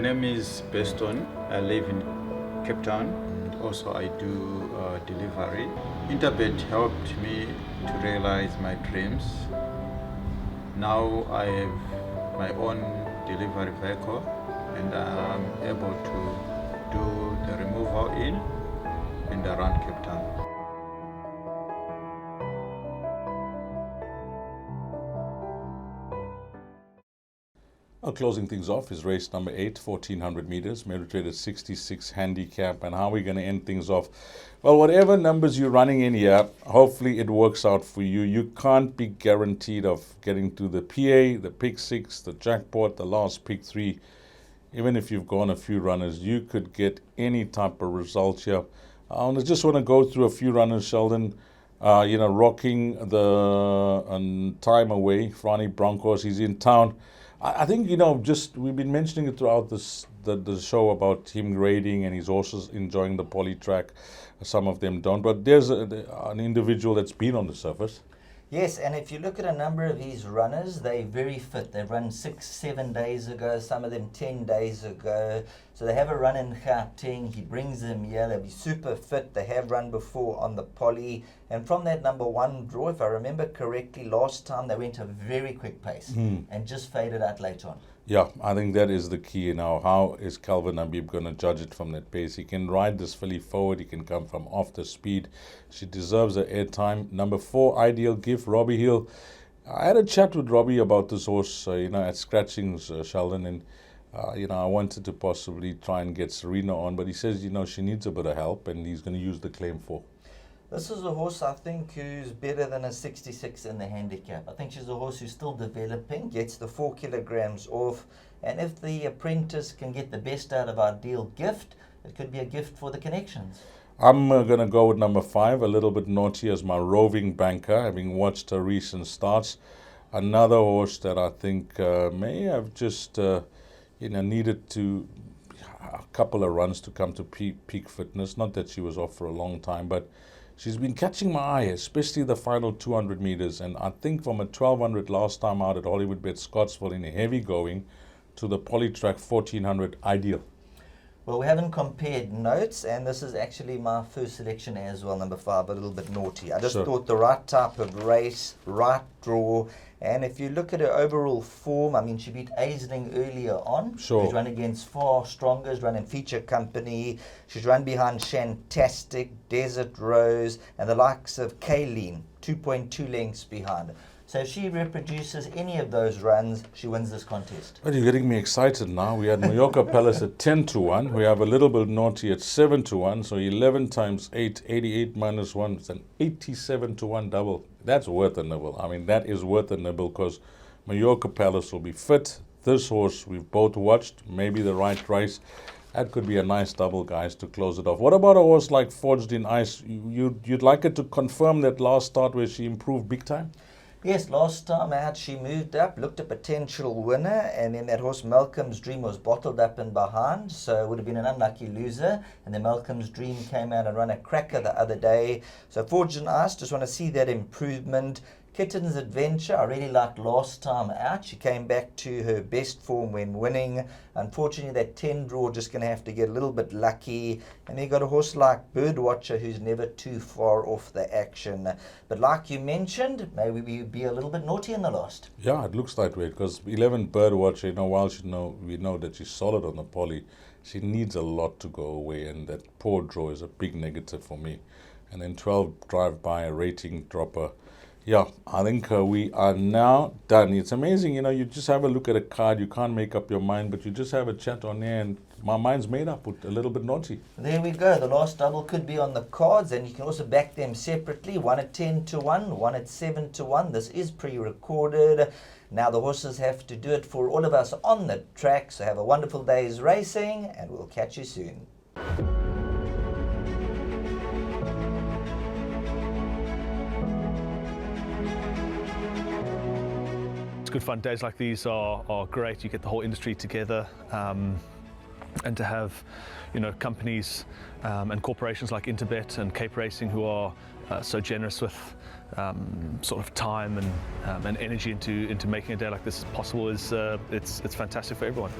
name is Beston. I live in Cape Town. Also, I do delivery. Interbet helped me to realize my dreams. Now I have my own delivery vehicle and I'm able to do the removal in and around Cape Town. Closing things off is race number 8, 1400 meters, merit rated 66 handicap. And how are we going to end things off? Well, whatever numbers you're running in here, hopefully it works out for you. You can't be guaranteed of getting to the PA, the pick 6, the jackpot, the last pick 3. Even if you've gone a few runners, you could get any type of results here. I just want to go through a few runners, Sheldon. Rocking the time away, Franny Broncos, he's in town. I think, we've been mentioning it throughout the show about him grading and his horses enjoying the poly track. Some of them don't, but there's an individual that's been on the surface. Yes, and if you look at a number of these runners, they're very fit. They've run 6-7 days ago, some of them 10 days ago. So they have a run in Gauteng. He brings them here. They'll be super fit. They have run before on the poly. And from that number 1 draw, if I remember correctly, last time they went a very quick pace and just faded out later on. Yeah, I think that is the key now. How is Calvin Habib going to judge it from that pace? He can ride this filly forward. He can come from off the speed. She deserves her airtime. Number 4, Ideal Gift, Robbie Hill. I had a chat with Robbie about this horse, at Scratchings, Sheldon, and I wanted to possibly try and get Serena on, but he says, she needs a bit of help, and he's going to use the claim 4. This is a horse, I think, who's better than a 66 in the handicap. I think she's a horse who's still developing, gets the 4 kilograms off, and if the apprentice can get the best out of Ideal Gift, it could be a gift for the connections. I'm going to go with number 5, a little bit naughty as my roving banker, having watched her recent starts. Another horse that I think may have just, needed to a couple of runs to come to peak fitness. Not that she was off for a long time, but she's been catching my eye, especially the final 200 meters. And I think from a 1200 last time out at Hollywoodbets Scottsville in a heavy going to the Polytrack 1400 Ideal. Well, we haven't compared notes, and this is actually my first selection as well, number 5, a little bit naughty. I just thought the right type of race, right draw, and if you look at her overall form, she beat Aisling earlier on. Sure. She's run against far stronger, she's run in feature company, she's run behind Shantastic, Desert Rose, and the likes of Kayleen, 2.2 lengths behind her. So if she reproduces any of those runs, she wins this contest. But you're getting me excited now. We had Mallorca Palace at 10-1. We have a little bit naughty at 7-1. So 11 times 8, 88 minus 1. It's an 87-1 double. That's worth a nibble. That is worth a nibble because Mallorca Palace will be fit. This horse we've both watched, maybe the right race. That could be a nice double, guys, to close it off. What about a horse like Forged in Ice? You'd like it to confirm that last start where she improved big time? Yes, last time out she moved up, looked a potential winner, and then that horse Malcolm's Dream was bottled up and behind, so it would have been an unlucky loser. And then Malcolm's Dream came out and ran a cracker the other day. So Forged in Ice, just want to see that improvement. Kitten's Adventure, I really liked last time out. She came back to her best form when winning. Unfortunately, that 10 draw just going to have to get a little bit lucky. And then you got a horse like Birdwatcher who's never too far off the action. But like you mentioned, maybe we be a little bit naughty in the last. Yeah, it looks that way because 11 Birdwatcher, while we know that she's solid on the poly, she needs a lot to go away, and that poor draw is a big negative for me. And then 12 Drive By, a rating dropper. Yeah, I think we are now done. It's amazing, you just have a look at a card, you can't make up your mind, but you just have a chat on there, and my mind's made up with a little bit naughty. There we go. The last double could be on the cards, and you can also back them separately. One at 10-1, one at 7-1. This is pre-recorded. Now the horses have to do it for all of us on the track, so have a wonderful day's racing, and we'll catch you soon. Good fun. Days like these are great. You get the whole industry together, and to have companies and corporations like Interbet and Cape Racing who are so generous with sort of time and energy into making a day like this possible is it's fantastic for everyone.